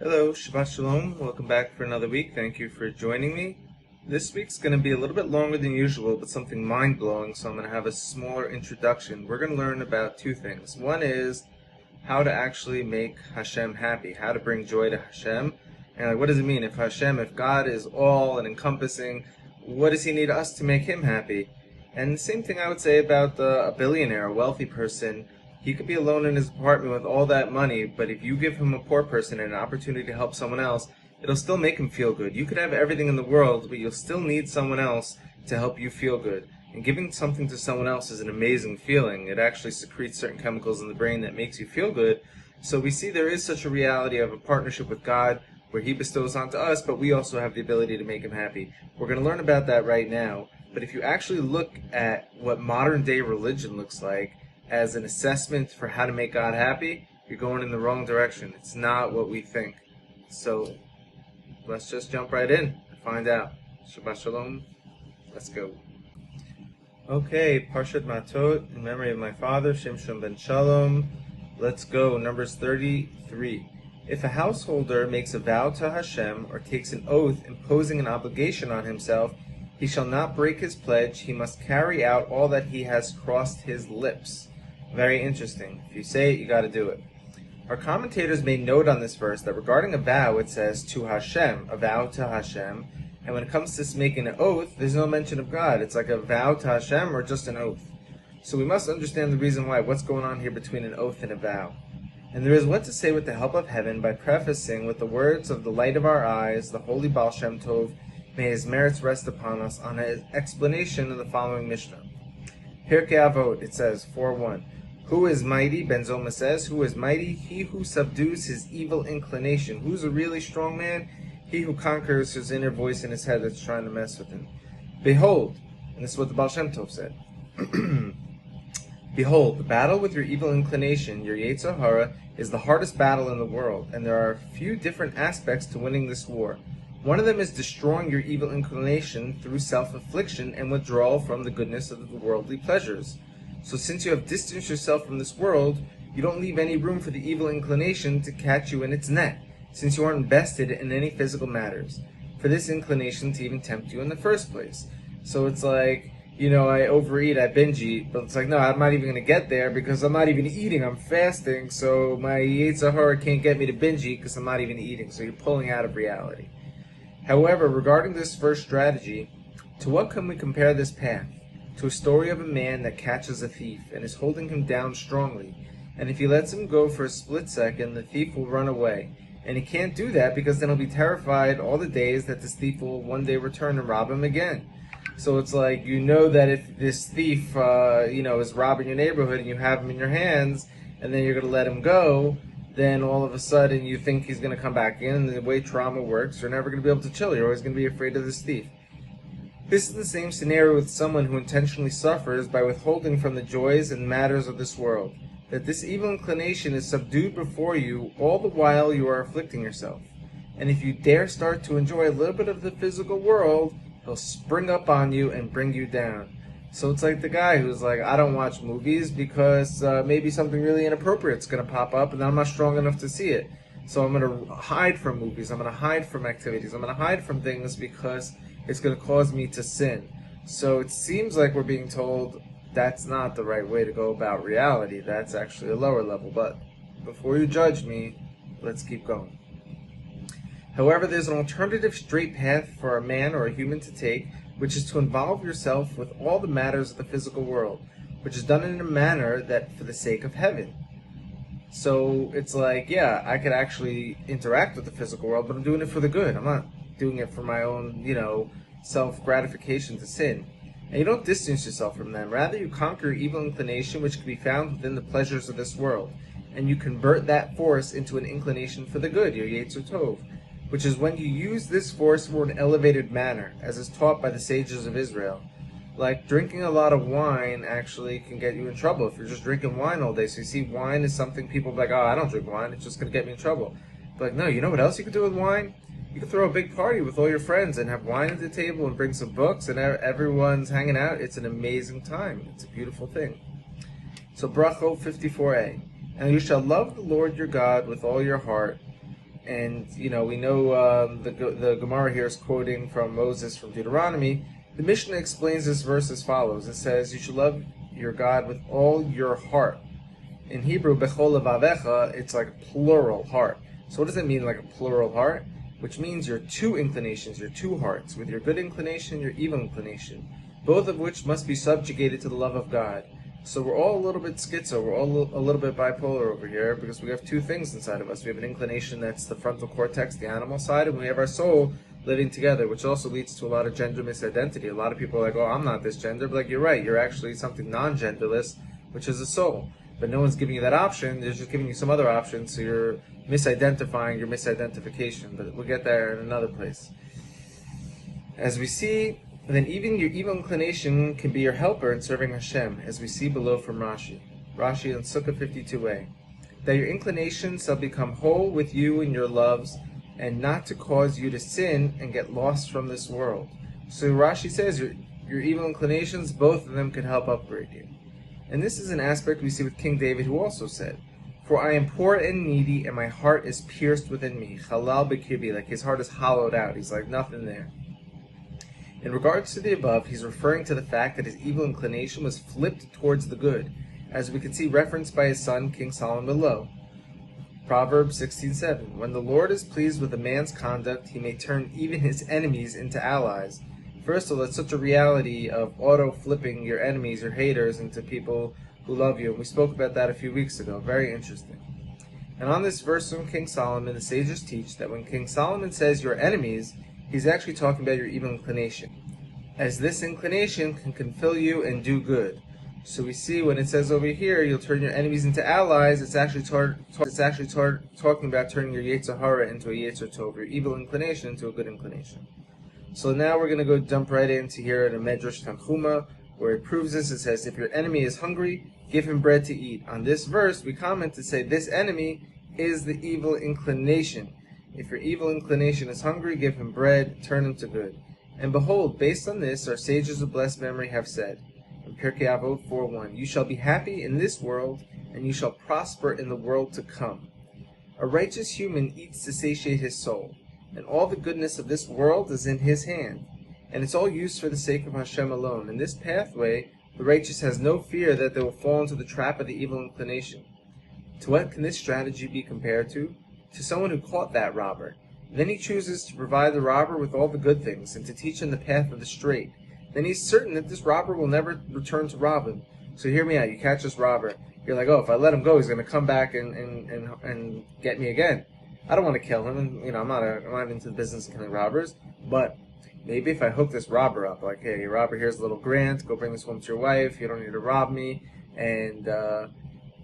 Hello, Shabbat Shalom. Welcome back for another week. Thank you for joining me. This week's going to be a little bit longer than usual, but something mind-blowing, so I'm going to have a smaller introduction. We're going to learn about two things. One is how to actually make Hashem happy, how to bring joy to Hashem. And what does it mean? If God is all and encompassing, what does He need us to make Him happy? And the same thing I would say about a billionaire, a wealthy person. He could be alone in his apartment with all that money, but if you give him a poor person and an opportunity to help someone else, it'll still make him feel good. You could have everything in the world, but you'll still need someone else to help you feel good. And giving something to someone else is an amazing feeling. It actually secretes certain chemicals in the brain that makes you feel good. So we see there is such a reality of a partnership with God where He bestows onto us, but we also have the ability to make Him happy. We're going to learn about that right now. But if you actually look at what modern day religion looks like, as an assessment for how to make God happy, you're going in the wrong direction. It's not what we think. So let's just jump right in and find out. Shabbat Shalom. Let's go. Okay, Parshat Matot, in memory of my father, Shimshon ben Shalom. Let's go. Numbers 33. If a householder makes a vow to Hashem or takes an oath imposing an obligation on himself, he shall not break his pledge. He must carry out all that he has crossed his lips. Very interesting. If you say it, you got to do it. Our commentators made note on this verse that regarding a vow, it says to Hashem, a vow to Hashem. And when it comes to making an oath, there's no mention of God. It's like a vow to Hashem or just an oath. So we must understand the reason why, what's going on here between an oath and a vow. And there is what to say with the help of heaven by prefacing with the words of the light of our eyes, the holy Baal Shem Tov, may his merits rest upon us, on his explanation of the following Mishnah. Pirkei Avot, it says, 4:1. Who is mighty? Ben Zoma says, who is mighty? He who subdues his evil inclination. Who's a really strong man? He who conquers his inner voice in his head that's trying to mess with him. Behold, and this is what the Baal Shem Tov said. Behold, the battle with your evil inclination, your Yetzer Hara, is the hardest battle in the world, and there are a few different aspects to winning this war. One of them is destroying your evil inclination through self-affliction and withdrawal from the goodness of the worldly pleasures. So since you have distanced yourself from this world, you don't leave any room for the evil inclination to catch you in its net, since you aren't invested in any physical matters, for this inclination to even tempt you in the first place. So it's like, I overeat, I binge eat, but it's like, no, I'm not even going to get there because I'm not even eating, I'm fasting, so my Yetzer Hara can't get me to binge eat because I'm not even eating, so you're pulling out of reality. However, regarding this first strategy, to what can we compare this path? To a story of a man that catches a thief and is holding him down strongly, and if he lets him go for a split second, the thief will run away, and he can't do that because then he'll be terrified all the days that this thief will one day return and rob him again. So it's like, that if this thief, is robbing your neighborhood and you have him in your hands, and then you're going to let him go, then all of a sudden you think he's going to come back in, and the way trauma works, you're never going to be able to chill. You're always going to be afraid of this thief. This is the same scenario with someone who intentionally suffers by withholding from the joys and matters of this world, that this evil inclination is subdued before you all the while you are afflicting yourself. And if you dare start to enjoy a little bit of the physical world, he'll spring up on you and bring you down. So it's like the guy who's like, I don't watch movies because maybe something really inappropriate is going to pop up and I'm not strong enough to see it. So I'm going to hide from movies, I'm going to hide from activities, I'm going to hide from things because it's going to cause me to sin. So it seems like we're being told that's not the right way to go about reality. That's actually a lower level. But before you judge me, let's keep going. However, there's an alternative straight path for a man or a human to take, which is to involve yourself with all the matters of the physical world, which is done in a manner that for the sake of heaven. So it's like, yeah, I could actually interact with the physical world, but I'm doing it for the good. I'm not doing it for my own, self-gratification to sin. And you don't distance yourself from them. Rather, you conquer evil inclination, which can be found within the pleasures of this world. And you convert that force into an inclination for the good, your Yetzer Tov, which is when you use this force for an elevated manner, as is taught by the sages of Israel. Like, drinking a lot of wine actually can get you in trouble if you're just drinking wine all day. So you see, wine is something people are like, oh, I don't drink wine, it's just going to get me in trouble. But like, no, you know what else you can do with wine? You can throw a big party with all your friends and have wine at the table and bring some books and everyone's hanging out. It's an amazing time. It's a beautiful thing. So Brachot 54a. And you shall love the Lord your God with all your heart, And we know the Gemara here is quoting from Moses from Deuteronomy. The Mishnah explains this verse as follows. It says, you should love your God with all your heart. In Hebrew, bechol levavecha, it's like a plural heart. So what does it mean, like a plural heart? Which means your two inclinations, your two hearts, with your good inclination and your evil inclination, both of which must be subjugated to the love of God. So we're all a little bit schizo, we're all a little bit bipolar over here, because we have two things inside of us. We have an inclination that's the frontal cortex, the animal side, and we have our soul living together, which also leads to a lot of gender misidentity. A lot of people are like, oh, I'm not this gender, but you're right, you're actually something non-genderless, which is a soul. But no one's giving you that option, they're just giving you some other option, so you're misidentifying your misidentification. But we'll get there in another place. As we see, then even your evil inclination can be your helper in serving Hashem, as we see below from Rashi. Rashi in Sukkah 52a. That your inclination shall become whole with you in your loves, and not to cause you to sin and get lost from this world. So Rashi says your evil inclinations, both of them can help upgrade you. And this is an aspect we see with King David, who also said, for I am poor and needy, and my heart is pierced within me. Chalal b'kirbi, like his heart is hollowed out. He's like nothing there. In regards to the above, he's referring to the fact that his evil inclination was flipped towards the good, as we can see referenced by his son, King Solomon below. Proverbs 16:7. When the Lord is pleased with a man's conduct, he may turn even his enemies into allies. First of all, it's such a reality of auto-flipping your enemies, your haters, into people who love you. And we spoke about that a few weeks ago. Very interesting. And on this verse from King Solomon, the sages teach that when King Solomon says your enemies, he's actually talking about your evil inclination, as this inclination can fill you and do good. So we see when it says over here, you'll turn your enemies into allies, it's actually talking about turning your Yetzer Hara into a Yetzer Tov, your evil inclination into a good inclination. So now we're going to go jump right into here in a Medrash Tanchuma, where it proves this. It says, if your enemy is hungry, give him bread to eat. On this verse, we comment to say this enemy is the evil inclination. If your evil inclination is hungry, give him bread, turn him to good. And behold, based on this, our sages of blessed memory have said, in Pirkei Avot 4:1, you shall be happy in this world, and you shall prosper in the world to come. A righteous human eats to satiate his soul, and all the goodness of this world is in his hand, and it's all used for the sake of Hashem alone. In this pathway, the righteous has no fear that they will fall into the trap of the evil inclination. To what can this strategy be compared to? To someone who caught that robber. Then he chooses to provide the robber with all the good things, and to teach him the path of the straight. Then he's certain that this robber will never return to rob him. So hear me out, you catch this robber. You're like, oh, if I let him go, he's going to come back and get me again. I don't want to kill him, and I'm not into the business of killing robbers, but maybe if I hook this robber up, like, hey, robber, here's a little grant, go bring this home to your wife, you don't need to rob me, and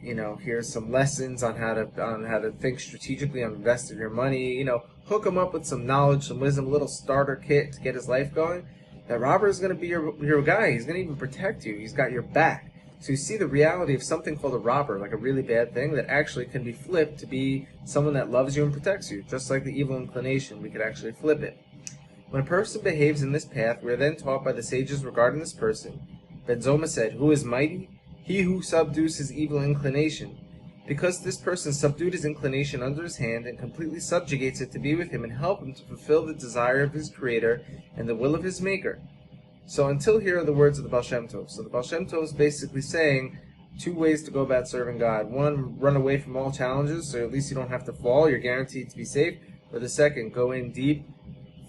here's some lessons on how to think strategically on investing your money. Hook him up with some knowledge, some wisdom, a little starter kit to get his life going. That robber is going to be your guy. He's going to even protect you. He's got your back. So you see the reality of something called a robber, like a really bad thing, that actually can be flipped to be someone that loves you and protects you. Just like the evil inclination, we could actually flip it. When a person behaves in this path, we are then taught by the sages regarding this person. Ben Zoma said, who is mighty? He who subdues his evil inclination. Because this person subdued his inclination under his hand and completely subjugates it to be with him and help him to fulfill the desire of his Creator and the will of his Maker. So until here are the words of the Baal Shem Tov. So the Baal Shem Tov is basically saying two ways to go about serving God. One, run away from all challenges, so at least you don't have to fall, you're guaranteed to be safe. Or the second, go in deep,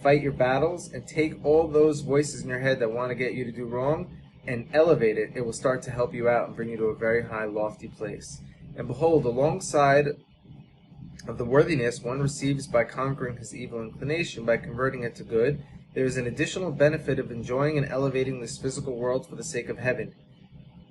fight your battles, and take all those voices in your head that want to get you to do wrong and elevate it. It will start to help you out and bring you to a very high, lofty place. And behold, alongside of the worthiness one receives by conquering his evil inclination, by converting it to good, there is an additional benefit of enjoying and elevating this physical world for the sake of heaven,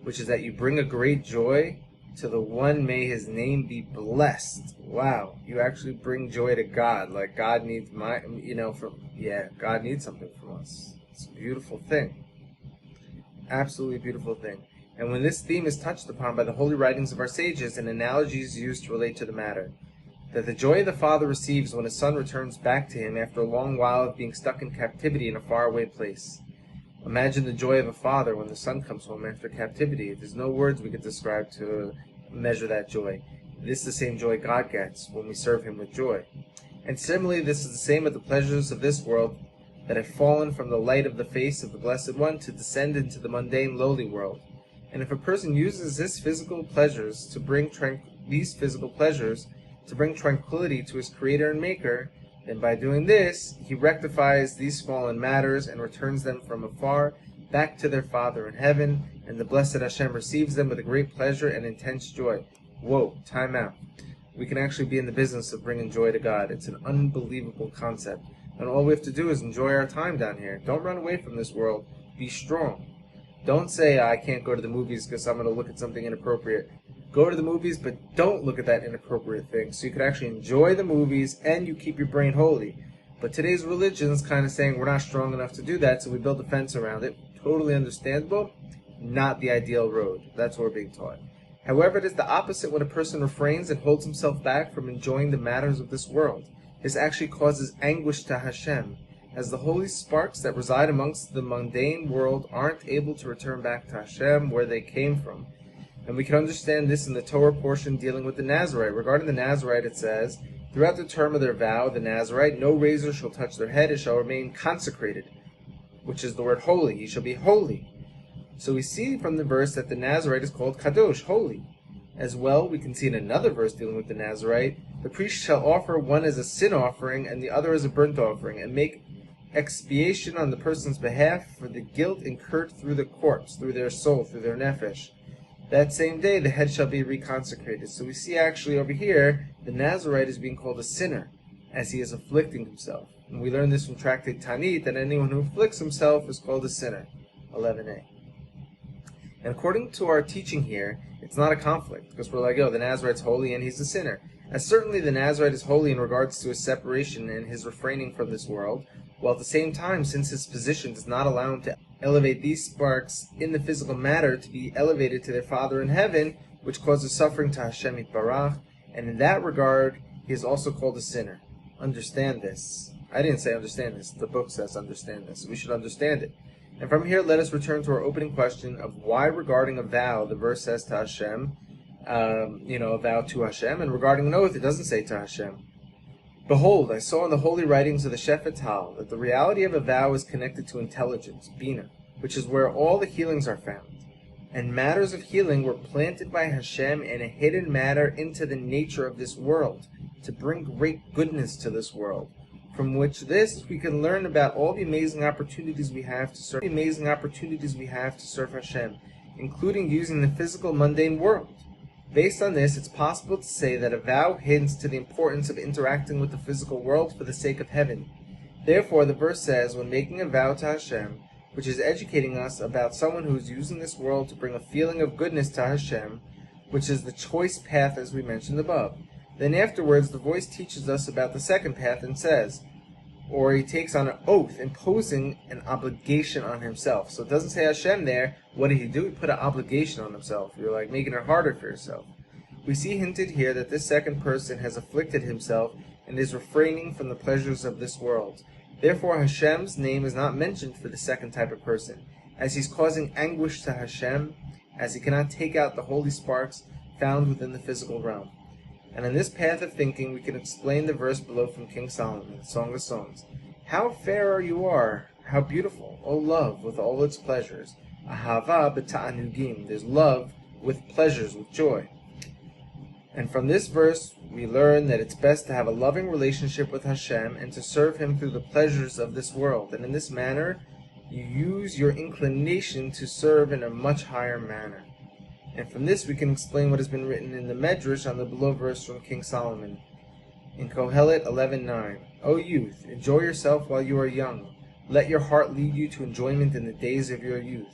which is that you bring a great joy to the one, may his name be blessed. Wow, you actually bring joy to God. Like God needs God needs something from us. It's a beautiful thing. Absolutely beautiful thing. And when this theme is touched upon by the holy writings of our sages, an analogy is used to relate to the matter. That the joy the father receives when his son returns back to him after a long while of being stuck in captivity in a faraway place. Imagine the joy of a father when the son comes home after captivity. There's no words we could describe to measure that joy. This is the same joy God gets when we serve him with joy. And similarly, this is the same with the pleasures of this world that have fallen from the light of the face of the Blessed One to descend into the mundane, lowly world. And if a person uses these physical pleasures to bring tranquility to his Creator and Maker, then by doing this, he rectifies these fallen matters and returns them from afar back to their Father in heaven, and the Blessed Hashem receives them with a great pleasure and intense joy. Whoa, time out. We can actually be in the business of bringing joy to God. It's an unbelievable concept. And all we have to do is enjoy our time down here. Don't run away from this world. Be strong. Don't say, I can't go to the movies because I'm going to look at something inappropriate. Go to the movies, but don't look at that inappropriate thing. So you can actually enjoy the movies and you keep your brain holy. But today's religion is kind of saying we're not strong enough to do that, so we build a fence around it. Totally understandable. Not the ideal road. That's what we're being taught. However, it is the opposite when a person refrains and holds himself back from enjoying the matters of this world. This actually causes anguish to Hashem, as the holy sparks that reside amongst the mundane world aren't able to return back to Hashem where they came from. And we can understand this in the Torah portion dealing with the Nazarite. Regarding the Nazarite, it says, throughout the term of their vow, the Nazarite, no razor shall touch their head, it shall remain consecrated, which is the word holy. He shall be holy. So we see from the verse that the Nazarite is called Kadosh, holy. As well, we can see in another verse dealing with the Nazarite, the priest shall offer one as a sin offering and the other as a burnt offering, and make expiation on the person's behalf for the guilt incurred through the corpse, through their soul, through their nefesh. That same day the head shall be reconsecrated. So we see actually over here, the Nazarite is being called a sinner, as he is afflicting himself. And we learn this from Tractate Tanit, that anyone who afflicts himself is called a sinner. 11a. And according to our teaching here, it's not a conflict, because we're like, oh, the Nazarite's holy and he's a sinner. As certainly the Nazarite is holy in regards to his separation and his refraining from this world, while at the same time, since his position does not allow him to elevate these sparks in the physical matter to be elevated to their Father in heaven, which causes suffering to Hashem Yitbarach, and in that regard, he is also called a sinner. Understand this. I didn't say understand this. The book says understand this. We should understand it. And from here, let us return to our opening question of why regarding a vow, the verse says to Hashem, a vow to Hashem, and regarding an oath, it doesn't say to Hashem. Behold, I saw in the holy writings of the Shefet Hal that the reality of a vow is connected to intelligence, Bina, which is where all the healings are found. And matters of healing were planted by Hashem in a hidden matter into the nature of this world, to bring great goodness to this world. From which we can learn about all the amazing opportunities we have to serve Hashem, including using the physical mundane world. Based on this, it's possible to say that a vow hints to the importance of interacting with the physical world for the sake of heaven. Therefore, the verse says, when making a vow to Hashem, which is educating us about someone who is using this world to bring a feeling of goodness to Hashem, which is the choice path as we mentioned above. Then afterwards, the voice teaches us about the second path and says, or he takes on an oath, imposing an obligation on himself. So it doesn't say Hashem there. What did he do? He put an obligation on himself. You're like making it harder for yourself. We see hinted here that this second person has afflicted himself and is refraining from the pleasures of this world. Therefore, Hashem's name is not mentioned for the second type of person, as he's causing anguish to Hashem, as he cannot take out the holy sparks found within the physical realm. And in this path of thinking, we can explain the verse below from King Solomon, the Song of Songs. How fair you are, how beautiful, O love, with all its pleasures. Ahava b'ta'anugim, there's love with pleasures, with joy. And from this verse, we learn that it's best to have a loving relationship with Hashem and to serve Him through the pleasures of this world. And in this manner, you use your inclination to serve in a much higher manner. And from this we can explain what has been written in the Medrash on the below verse from King Solomon. In Kohelet 11:9, O youth, enjoy yourself while you are young. Let your heart lead you to enjoyment in the days of your youth.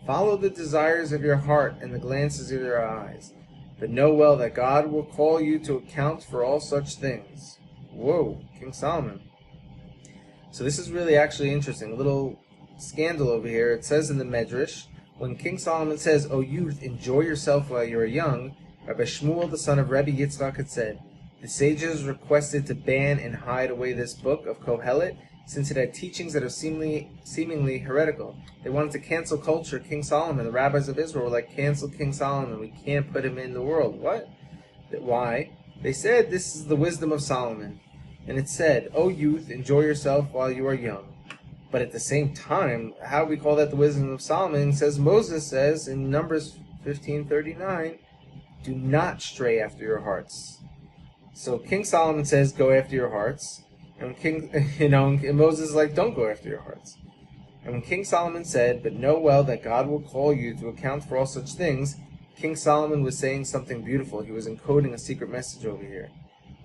Follow the desires of your heart and the glances of your eyes. But know well that God will call you to account for all such things. Whoa, King Solomon. So this is really actually interesting. A little scandal over here. It says in the Medrash, when King Solomon says, O youth, enjoy yourself while you are young, Rabbi Shmuel, the son of Rabbi Yitzchak, had said, the sages requested to ban and hide away this book of Kohelet, since it had teachings that are seemingly heretical. They wanted to cancel culture. King Solomon, the rabbis of Israel, were like, cancel King Solomon. We can't put him in the world. What? Why? They said this is the wisdom of Solomon. And it said, O youth, enjoy yourself while you are young. But at the same time, how we call that the wisdom of Solomon? Says Moses says in Numbers 15:39, do not stray after your hearts. So King Solomon says, go after your hearts. And and Moses is like, don't go after your hearts. And when King Solomon said, but know well that God will call you to account for all such things, King Solomon was saying something beautiful. He was encoding a secret message over here.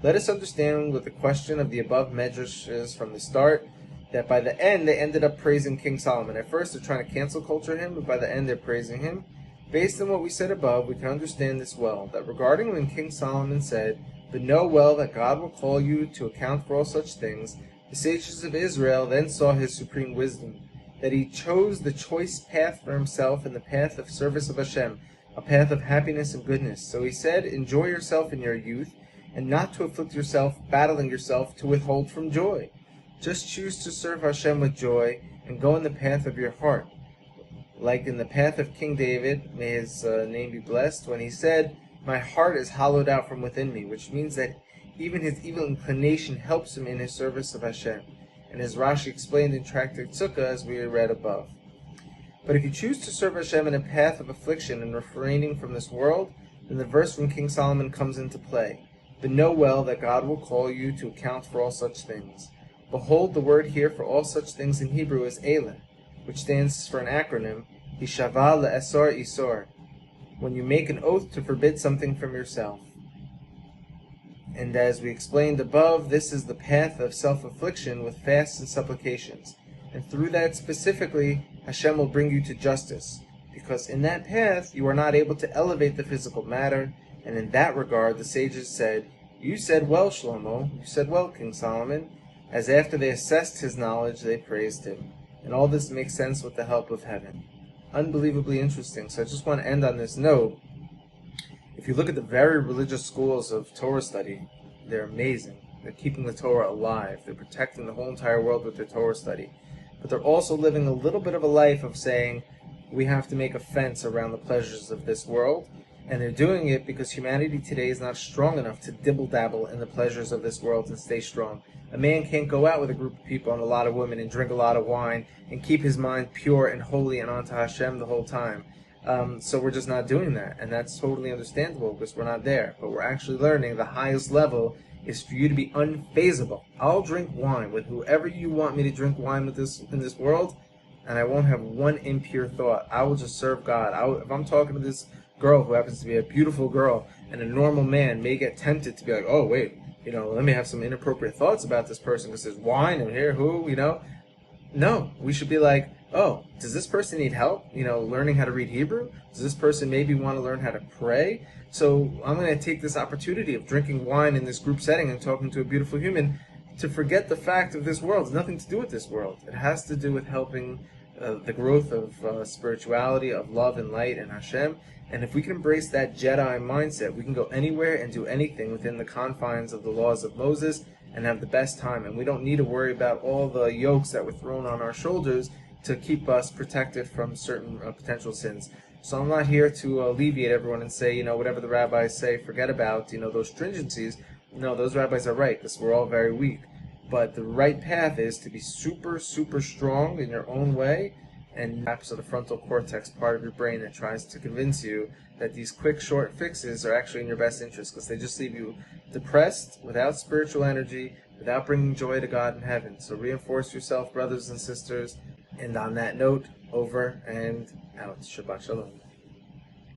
Let us understand with the question of the above measures from the start, that by the end they ended up praising King Solomon. At first they're trying to cancel culture him, but by the end they're praising him. Based on what we said above, we can understand this well, that regarding when King Solomon said, but know well that God will call you to account for all such things, the sages of Israel then saw his supreme wisdom, that he chose the choice path for himself in the path of service of Hashem, a path of happiness and goodness. So he said, enjoy yourself in your youth, and not to afflict yourself, battling yourself to withhold from joy. Just choose to serve Hashem with joy, and go in the path of your heart. Like in the path of King David, may his name be blessed, when he said, my heart is hollowed out from within me, which means that even his evil inclination helps him in his service of Hashem. And as Rashi explained in Tractate Sukkah, as we read above. But if you choose to serve Hashem in a path of affliction and refraining from this world, then the verse from King Solomon comes into play. But know well that God will call you to account for all such things. Behold, the word here for all such things in Hebrew is Elah, which stands for an acronym, Hishava le'esor isor, when you make an oath to forbid something from yourself. And as we explained above, this is the path of self-affliction with fasts and supplications. And through that specifically, Hashem will bring you to justice, because in that path you are not able to elevate the physical matter, and in that regard the sages said, you said well, Shlomo, you said well, King Solomon, as after they assessed his knowledge, they praised him. And all this makes sense with the help of heaven. Unbelievably interesting. So I just want to end on this note. If you look at the very religious schools of Torah study, they're amazing. They're keeping the Torah alive. They're protecting the whole entire world with their Torah study. But they're also living a little bit of a life of saying, we have to make a fence around the pleasures of this world. And they're doing it because humanity today is not strong enough to dibble-dabble in the pleasures of this world and stay strong. A man can't go out with a group of people and a lot of women and drink a lot of wine and keep his mind pure and holy and onto Hashem the whole time. So we're just not doing that. And that's totally understandable because we're not there. But we're actually learning the highest level is for you to be unfazable. I'll drink wine with whoever you want me to drink wine with in this world, and I won't have one impure thought. I will just serve God. If I'm talking to this girl who happens to be a beautiful girl, and a normal man may get tempted to be like, oh, wait, let me have some inappropriate thoughts about this person because there's wine and here, No, we should be like, oh, does this person need help, learning how to read Hebrew? Does this person maybe want to learn how to pray? So I'm going to take this opportunity of drinking wine in this group setting and talking to a beautiful human to forget the fact of this world. It's nothing to do with this world. It has to do with helping the growth of spirituality, of love and light and Hashem. And if we can embrace that Jedi mindset, we can go anywhere and do anything within the confines of the laws of Moses and have the best time. And we don't need to worry about all the yokes that were thrown on our shoulders to keep us protected from certain potential sins. So I'm not here to alleviate everyone and say, whatever the rabbis say, forget about, those stringencies. No, those rabbis are right, because we're all very weak. But the right path is to be super, super strong in your own way, and perhaps the frontal cortex part of your brain that tries to convince you that these quick, short fixes are actually in your best interest, because they just leave you depressed, without spiritual energy, without bringing joy to God in heaven. So reinforce yourself, brothers and sisters. And on that note, over and out. Shabbat Shalom.